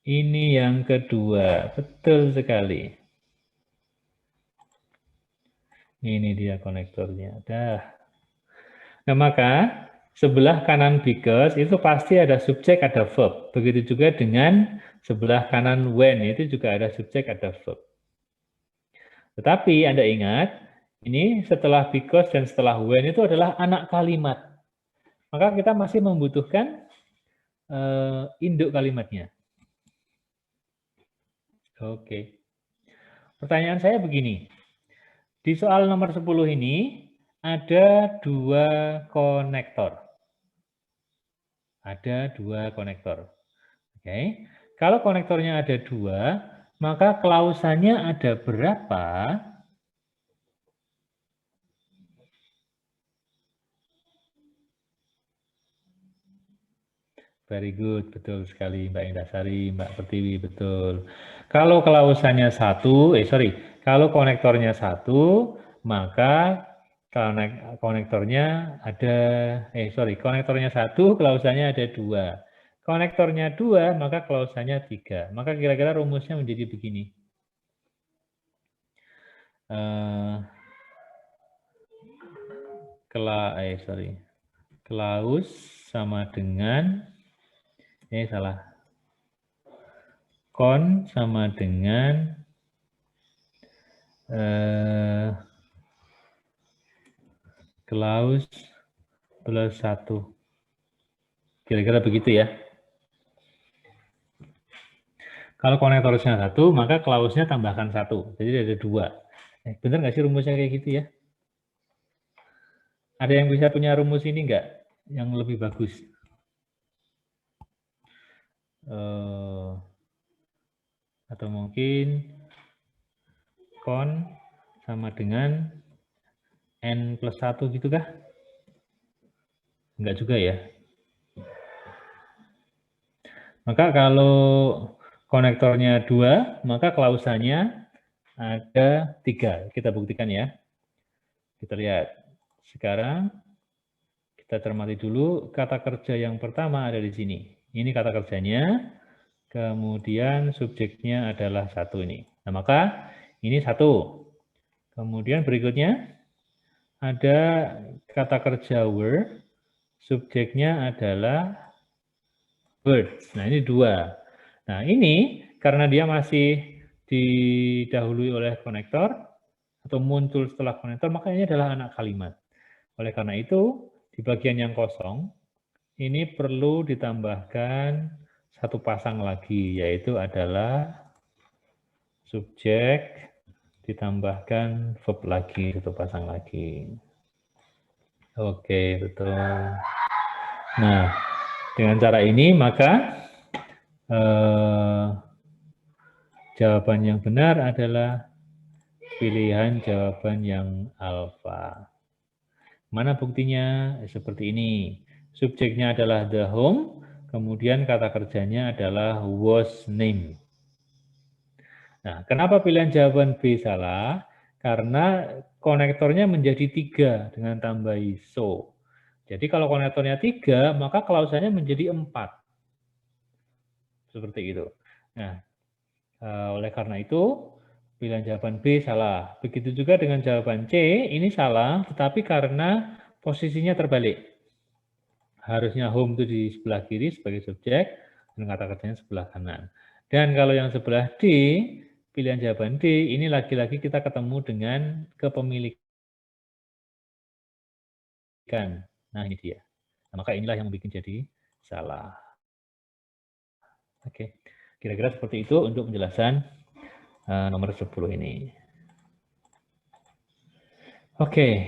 Speaker 1: Ini yang kedua, betul sekali. Ini dia konektornya. Dah. Nah, maka sebelah kanan because itu pasti ada subjek, ada verb. Begitu juga dengan sebelah kanan when, itu juga ada subjek, ada verb. Tetapi Anda ingat, ini setelah because dan setelah when itu adalah anak kalimat. Maka kita masih membutuhkan induk kalimatnya. Oke. Pertanyaan saya begini. Di soal nomor 10 ini ada 2 konektor. Ada 2 konektor. Oke. Kalau konektornya ada 2, maka klausannya ada berapa? Very good, betul sekali Mbak Indasari, Mbak Pertiwi, betul. Kalau klausannya satu, kalau konektornya satu, maka konektornya ada, konektornya satu, klausannya ada dua. Konektornya dua, maka klausannya tiga. Maka kira-kira rumusnya menjadi begini. Klaus sama dengan kon sama dengan klaus plus 1. Kira-kira begitu ya. Kalau konektornya 1, maka klausnya tambahkan 1. Jadi ada 2. Benar nggak sih rumusnya kayak gitu ya? Ada yang bisa punya rumus ini nggak? Yang lebih bagus? Atau mungkin kon sama dengan N plus 1 gitu kah? Enggak juga ya. Maka kalau konektornya 2, maka klausannya ada 3. Kita buktikan ya. Kita lihat. Sekarang kita cermati dulu kata kerja yang pertama ada di sini. Ini kata kerjanya. Kemudian subjeknya adalah 1 ini. Nah, maka ini 1. Kemudian berikutnya ada kata kerja were, subjeknya adalah birds. Nah, ini 2. Nah, ini karena dia masih didahului oleh konektor atau muncul setelah konektor, maka ini adalah anak kalimat. Oleh karena itu, di bagian yang kosong, ini perlu ditambahkan satu pasang lagi, yaitu adalah subjek ditambahkan verb lagi, satu pasang lagi. Oke, betul. Nah, dengan cara ini maka jawaban yang benar adalah pilihan jawaban yang alfa. Mana buktinya? Seperti ini. Subjeknya adalah the home, kemudian kata kerjanya adalah was name. Nah, kenapa pilihan jawaban B salah? Karena konektornya menjadi 3 dengan tambah so. Jadi kalau konektornya 3, maka klausannya menjadi 4. Seperti itu. Nah, oleh karena itu, pilihan jawaban B salah. Begitu juga dengan jawaban C, ini salah, tetapi karena posisinya terbalik. Harusnya home itu di sebelah kiri sebagai subjek, dan kata kerjanya sebelah kanan. Dan kalau yang sebelah D, pilihan jawaban D, ini lagi-lagi kita ketemu dengan kepemilikan. Nah, ini dia. Nah, maka inilah yang bikin jadi salah. Oke, kira-kira seperti itu untuk penjelasan nomor 10 ini. Oke,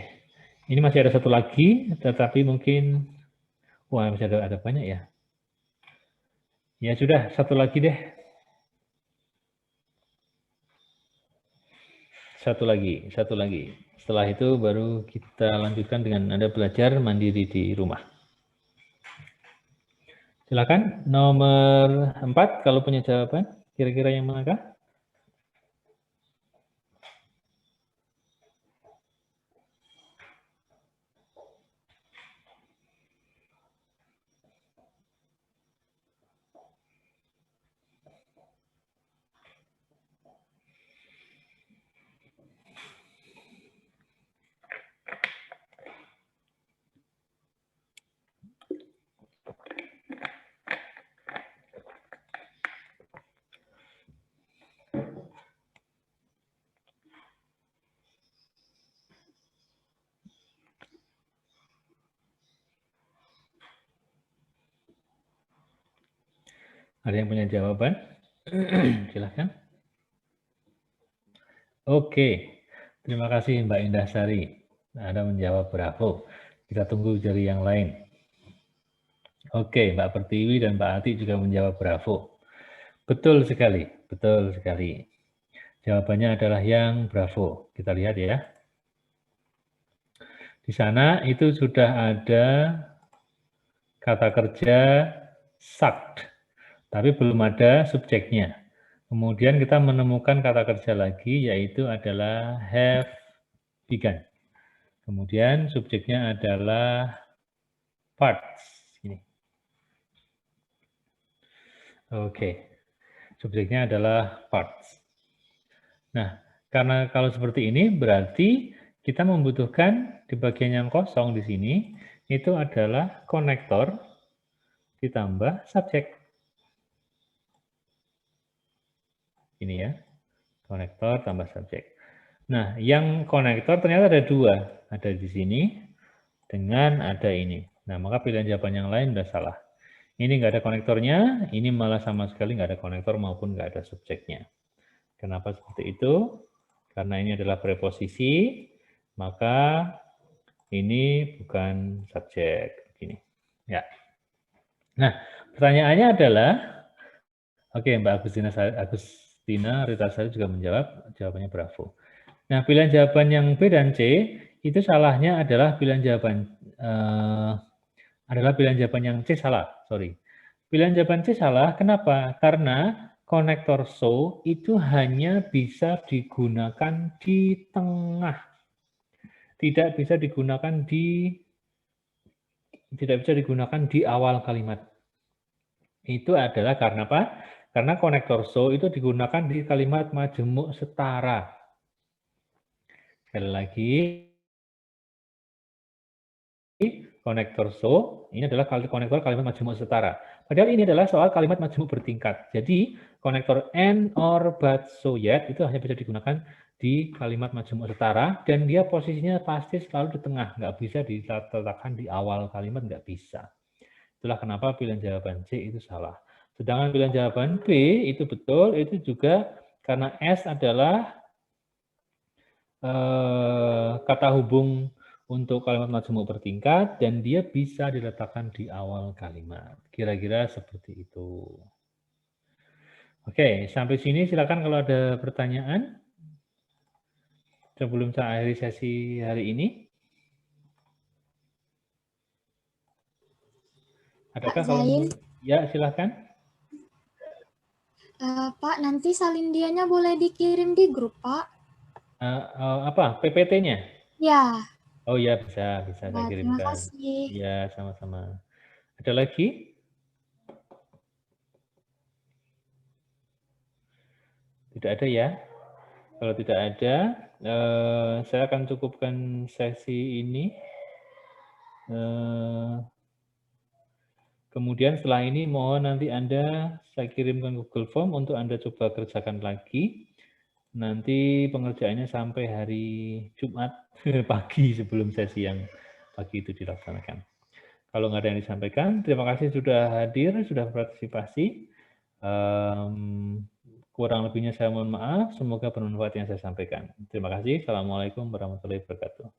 Speaker 1: ini masih ada satu lagi, tetapi mungkin, wah masih ada banyak ya. Ya sudah, satu lagi deh. Satu lagi. Setelah itu baru kita lanjutkan dengan Anda belajar mandiri di rumah. Silakan, nomor 4 kalau punya jawaban, kira-kira yang manakah? Ada yang punya jawaban? Silakan. Oke, terima kasih Mbak Indah Sari. Anda menjawab bravo. Kita tunggu dari yang lain. Oke, Mbak Pertiwi dan Mbak Ati juga menjawab bravo. Betul sekali, betul sekali. Jawabannya adalah yang bravo. Kita lihat ya. Di sana itu sudah ada kata kerja sucked, tapi belum ada subjeknya. Kemudian kita menemukan kata kerja lagi, yaitu adalah have begun. Kemudian subjeknya adalah parts. Ini. Oke, subjeknya adalah parts. Nah, karena kalau seperti ini berarti kita membutuhkan di bagian yang kosong di sini itu adalah konektor ditambah subjek. Ini ya, konektor tambah subjek. Nah, yang konektor ternyata ada dua. Ada di sini dengan ada ini. Nah, maka pilihan jawaban yang lain sudah salah. Ini nggak ada konektornya, ini malah sama sekali nggak ada konektor maupun nggak ada subjeknya. Kenapa seperti itu? Karena ini adalah preposisi, maka ini bukan subjek. Begini. Ya. Nah, pertanyaannya adalah, oke, Mbak Agustina Ritasari juga menjawab, jawabannya bravo. Nah, pilihan jawaban yang B dan C itu salahnya adalah pilihan jawaban yang C salah, sorry. Pilihan jawaban C salah, kenapa? Karena konektor so itu hanya bisa digunakan di tengah. Tidak bisa digunakan di awal kalimat. Itu adalah karena apa? Karena konektor so itu digunakan di kalimat majemuk setara. Sekali lagi, konektor so ini adalah konektor kalimat majemuk setara. Padahal ini adalah soal kalimat majemuk bertingkat. Jadi konektor and, or, but, so, yet itu hanya bisa digunakan di kalimat majemuk setara dan dia posisinya pasti selalu di tengah, nggak bisa diletakkan di awal kalimat, nggak bisa. Itulah kenapa pilihan jawaban C itu salah. Sedangkan pilihan jawaban B itu betul, itu juga karena S adalah kata hubung untuk kalimat majemuk bertingkat dan dia bisa diletakkan di awal kalimat. Kira-kira seperti itu. Oke, sampai sini silakan kalau ada pertanyaan sebelum saya akhiri sesi hari ini. Adakah
Speaker 2: Pak Zain?
Speaker 1: Ya, silakan.
Speaker 2: Pak, nanti salindianya boleh dikirim di grup, Pak?
Speaker 1: Apa? PPT-nya?
Speaker 2: Ya.
Speaker 1: Oh ya, bisa saya kirimkan.
Speaker 2: Terima kasih.
Speaker 1: Ya, sama-sama. Ada lagi? Tidak ada ya? Kalau tidak ada, saya akan cukupkan sesi ini. Kemudian setelah ini mohon nanti Anda saya kirimkan Google Form untuk Anda coba kerjakan lagi. Nanti pengerjaannya sampai hari Jumat pagi sebelum sesi yang pagi itu dilaksanakan. Kalau nggak ada yang disampaikan, terima kasih sudah hadir, sudah berpartisipasi. Kurang lebihnya saya mohon maaf, semoga bermanfaat yang saya sampaikan. Terima kasih. Assalamualaikum warahmatullahi wabarakatuh.